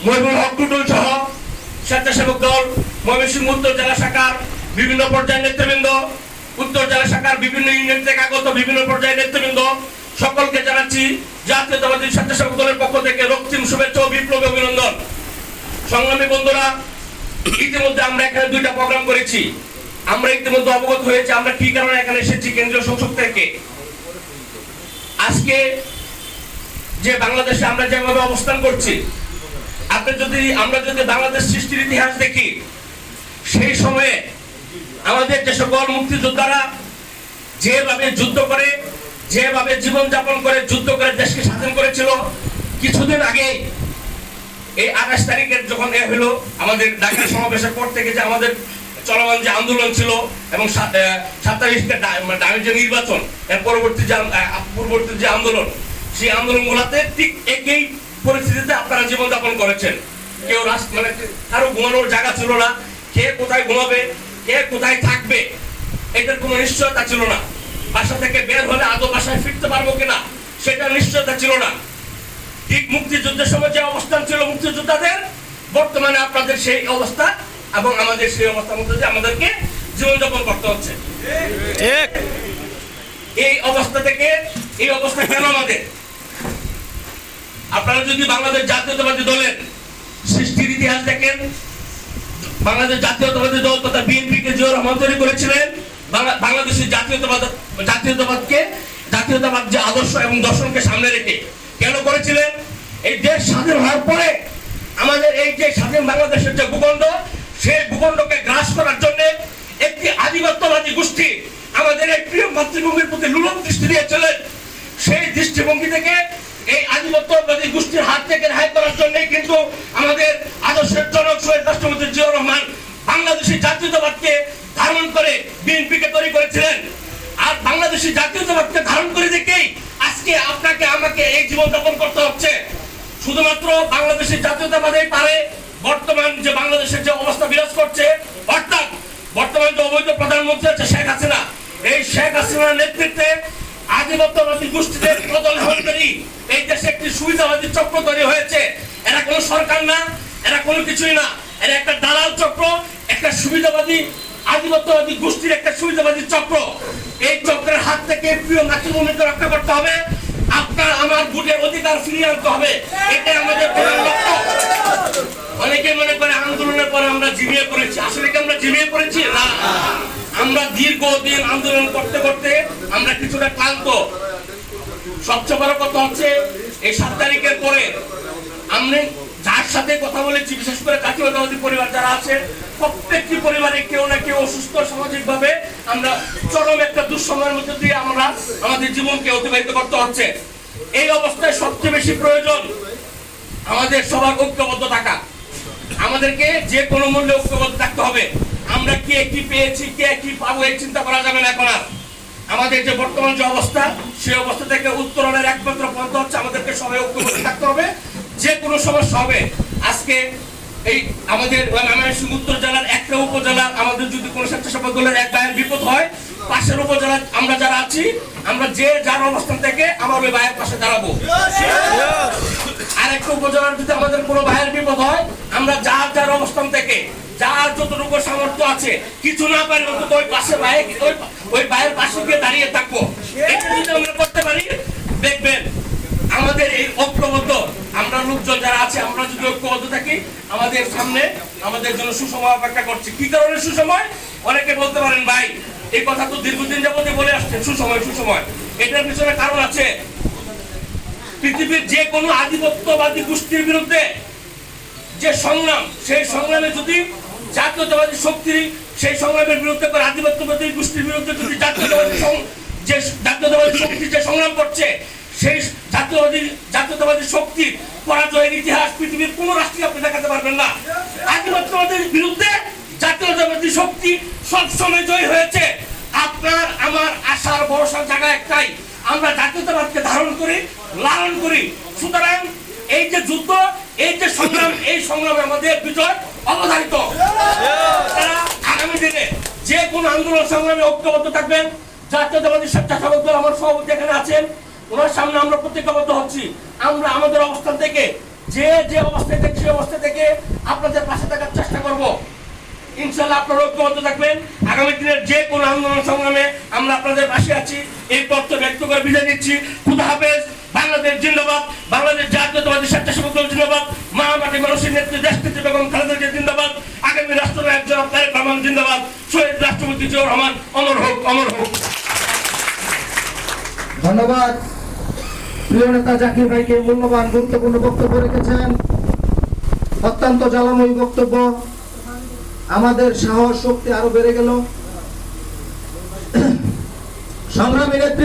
মহিবুল হক টুটুল সহ স্বেচ্ছাসেবক দল, ময়মনসিংহ উত্তর জেলা শাখার বিভিন্ন পর্যায়ের নেতৃবৃন্দ, উত্তর জেলা শাখার বিভিন্ন ইউনিয়ন থেকে আগত বিভিন্ন পর্যায়ের নেতৃবৃন্দ সকলকে জানাচ্ছি জাতীয়তাবাদী স্বেচ্ছাসেবক দলের পক্ষ থেকে রক্তিম শুভেচ্ছা ও বিপ্লবী অভিনন্দন। সংগ্রামী বন্ধুরা, ইতিমধ্যে আমরা এখানে 2টা প্রোগ্রাম করেছি। আমরা ইতিমধ্যে অবগত হয়েছে আমরা কি কারণে এখানে এসেছি কেন্দ্রীয় সংসদ থেকে। আজকে যে বাংলাদেশে আমরা যেভাবে অবস্থান করছি, আমরা যদি বাংলাদেশ সৃষ্টির ইতিহাস দেখি, সেই সময়ে আমাদের যে সকল মুক্তিযোদ্ধারা যেভাবে যুদ্ধ করে, যেভাবে জীবনযাপন করে, যুদ্ধ করে দেশকে স্বাধীন করেছিল, কিছুদিন আগে এই 28 তারিখের যখন হলো আমাদের ঢাকা সমাবেশের পর থেকে যে আমাদের চলমান যে আন্দোলন ছিল এবং 7 তারিখে যে নির্বাচন, এর পূর্ববর্তী যে আন্দোলন, সেই আন্দোলনগুলোতে ঠিক একই পরিস্থিতিতে আপনারা জীবনযাপন করেছেন। কেউ মানে কারো ঘুমানোর জায়গা ছিল না, কে কোথায় ঘুমাবে, কে কোথায় থাকবে, এটার কোনো নিশ্চয়তা ছিল না। বাসা থেকে বের হলে আদৌ বাসায় ফিরতে পারবো কিনা সেটার নিশ্চয়তা ছিল না। ঠিক মুক্তিযুদ্ধের সময় যে অবস্থান ছিল মুক্তিযোদ্ধাদের, বর্তমানে আপনাদের সেই অবস্থা এবং আমাদের সেই অবস্থার মধ্যে যে আমাদেরকে জীবনযাপন করতে হচ্ছে। এই অবস্থা থেকে এই অবস্থা কেন আমাদের? আপনারা যদি বাংলাদেশ জাতীয়তাবাদী দলের সৃষ্টির ইতিহাস দেখেন, বাংলাদেশ জাতীয়তাবাদী দল তথা বিএনপিকে জিয়াউর রহমান তৈরি করেছিলেন বাংলাদেশের জাতীয়তাবাদ যে আদর্শ এবং দর্শনকে সামনে রেখে। কেন করেছিলেন? এই দেশ স্বাধীন হওয়ার পরে আমাদের এই যে স্বাধীন বাংলাদেশের যে ভূখণ্ড, সেই ভূখণ্ডকে গ্রাস করার জন্য একটি আধিপত্যবাদী গোষ্ঠী আমাদের এই প্রিয় মাতৃভূমির প্রতি লুলন দৃষ্টি দিয়েছিলেন। সেই দৃষ্টিভঙ্গি থেকে এই আধিপত্যবাদী গোষ্ঠীর হাত থেকে রেহাই করার জন্যই কিন্তু আমাদের আদর্শের জনক শহীদ রাষ্ট্রপতি জিয়াউর রহমান বাংলাদেশি জাতীয়তাবাদকে ধারণ করে বিএনপিকে তৈরি করেছিলেন। আর বাংলাদেশি জাতীয়তাবাদকে ধারণ করে দেখেই আজকে আপনাকে আমাকে এই জীবনযাপন করতে হচ্ছে। শুধুমাত্র বাংলাদেশি জাতীয়তাবাদই পারে বর্তমান যে বাংলাদেশের যে অবস্থা বিরাজ করছে, অর্থাৎ বর্তমান যে অবৈধ প্রধানমন্ত্রী আছে শেখ হাসিনা, এই শেখ হাসিনার নেতৃত্বে আধিপত্যবাদী গোষ্ঠীদের প্রদলহনকারী এই দেশে একটি সুবিধাবাদী চক্র তৈরি হয়েছে। এরা কোনো সরকার না, এরা কোনো কিছুই না, এরা একটা দালাল চক্র, একটা সুবিধাবাদী আধিপত্যবাদী গোষ্ঠীর একটা সুবিধাবাদী চক্র। এই চক্রের হাত থেকে প্রিয় মাতৃভূমিকে রক্ষা করতে হবে, আপনার আমার ভোটের অধিকার ফিরিয়ে আনতে হবে, এটাই আমাদের প্রধান লক্ষ্য। অনেকে মনে করে আন্দোলনের পরে আমরা ঝিমিয়ে পড়েছি। আসলে কি আমরা ঝিমিয়ে পড়েছি? না, আমরা দীর্ঘদিন আন্দোলন করতে করতে আমরা কিছুটা ক্লান্ত। সবচেয়ে বড় কথা হচ্ছে এই 7 তারিখের পরে আমরা যার সাথে কথা বলেছি, বিশেষ করে জাতীয়তাবাদী পরিবার যারা আছে, প্রত্যেকটি পরিবারে কেউ না কেউ অসুস্থ, সামাজিকভাবে আমরা চরম একটা দুঃসময়ের মধ্যে দিয়ে আমরা আমাদের জীবনকে অতিবাহিত করতে হচ্ছে। এই অবস্থায় সবচেয়ে বেশি প্রয়োজন আমাদের সবার ঐক্যবদ্ধ থাকা। আমাদেরকে যে কোনো মূল্যে ঐক্যবদ্ধ থাকতে হবে। আমরা কে কি পেয়েছি, কে কি পাবো, এই চিন্তা করা যাবে না এখন আর। আমাদের যে বর্তমান যে অবস্থা, সেই অবস্থা থেকে উত্তরণের একমাত্র পন্থা হচ্ছে আমাদেরকে সবাই ঐক্যবদ্ধ থাকতে হবে। যে কোনো সমস্যা হবে, আজকে এই আমাদের ময়মনসিংহ উত্তর জেলার একটা উপজেলা আমাদের যদি কোনো স্বেচ্ছাসেবক দলের এক ভাইয়ের বিপদ হয়, পাশের উপজেলা আমরা যারা আছি, আমরা যে যার অবস্থান থেকে আমার ওই ভাইয়ের পাশে দাঁড়াবো। আর একটা উপজেলার যদি আমাদের কোনো ভাইয়ের বিপদ হয়, আমরা যার যার অবস্থান থেকে যার যতটুকু সামর্থ্য আছে, কিছু না পারি অন্তত ওই পাশে ওই ভাইয়ের পাশে গিয়ে দাঁড়িয়ে থাকবো। এটা যদি আমরা করতে পারি, দেখবেন আমাদের এই ঐক্যবদ্ধ আমরা লোকজন যারা আছে, আমরা যদি ঐক্যবদ্ধ থাকি, আমাদের সামনে আমাদের জন্য সুসময় অপেক্ষা করছে। কি কারণে সুসময়? অনেকে বলতে পারেন ভাই এই কথা তো দীর্ঘদিন যাবতীয় বলে আসছেন, সুসময় সুসময়। এটার পিছনে কারণ আছে। পৃথিবীর যে কোনো আধিপত্যবাদী গোষ্ঠীর বিরুদ্ধে যে সংগ্রাম, সেই সংগ্রামে যদি জাতীয়তাবাদী শক্তি সেই সংগ্রামের বিরুদ্ধে করে, আধিপত্যবাদী গোষ্ঠীর বিরুদ্ধে যদি জাতীয়তাবাদী শক্তি যে সংগ্রাম করছে, সেই জাতীয়তাবাদী শক্তি পরাজয়ের ইতিহাস পৃথিবীর কোন রাষ্ট্রে আপনি দেখাতে পারবেন না। আধিপত্যবাদের বিরুদ্ধে জাতীয়তাবাদী শক্তি সবসময় জয় হয়েছে। আপনার আমার আশার ভরসার জায়গা একটাই, আমরা জাতীয়তাবাদকে ধারণ করি, লালন করি। সুতরাং এই যে যুদ্ধ, এই যে সংগ্রাম, এই সংগ্রামে আমাদের বিজয় অবধারিত। আগামী দিনে যে কোনো আন্দোলন সংগ্রামে ঐক্যবদ্ধ থাকবেন। জাতীয়তাবাদী স্বেচ্ছাসেবক দল আমার সভাপতি এখানে আছেন, ওনার সামনে আমরা প্রতিজ্ঞাবদ্ধ হচ্ছি, আমরা আমাদের অবস্থান থেকে যে যে অবস্থায় থেকে সেই অবস্থা থেকে আপনাদের পাশে থাকার চেষ্টা করব। ইনশাআল্লাহ আপনারা ঐক্যবদ্ধ থাকবেন। আগামী দিনের যে কোনো আন্দোলন সংগ্রামে আমরা আপনাদের পাশে আছি। এই তথ্য ব্যক্ত করে বিদায় নিচ্ছি। খুদা হাফেজ। বাংলাদেশ জিন্দাবাদ। বাংলাদেশ জাতীয়তাবাদী স্বেচ্ছাসেবক দল জিন্দাবাদ। মা মাটি মানুষের নেত্রী দেশনেত্রী বেগম খালেদা জিয়া জিন্দাবাদ। আগামী রাষ্ট্রনায়ক জনাব তারেক রহমান জিন্দাবাদ। শহীদ রাষ্ট্রপতি জিয়াউর রহমান অমর হোক, অমর হোক। ধন্যবাদ প্রিয় নেতা জাকির ভাইকে, মূল্যবান গুরুত্বপূর্ণ বক্তব্য রেখেছেন। অত্যন্ত জ্বালাময়ী বক্তব্য। আমাদের সাহস শক্তি আরো বেড়ে গেল। সংগ্রামী নেত্রী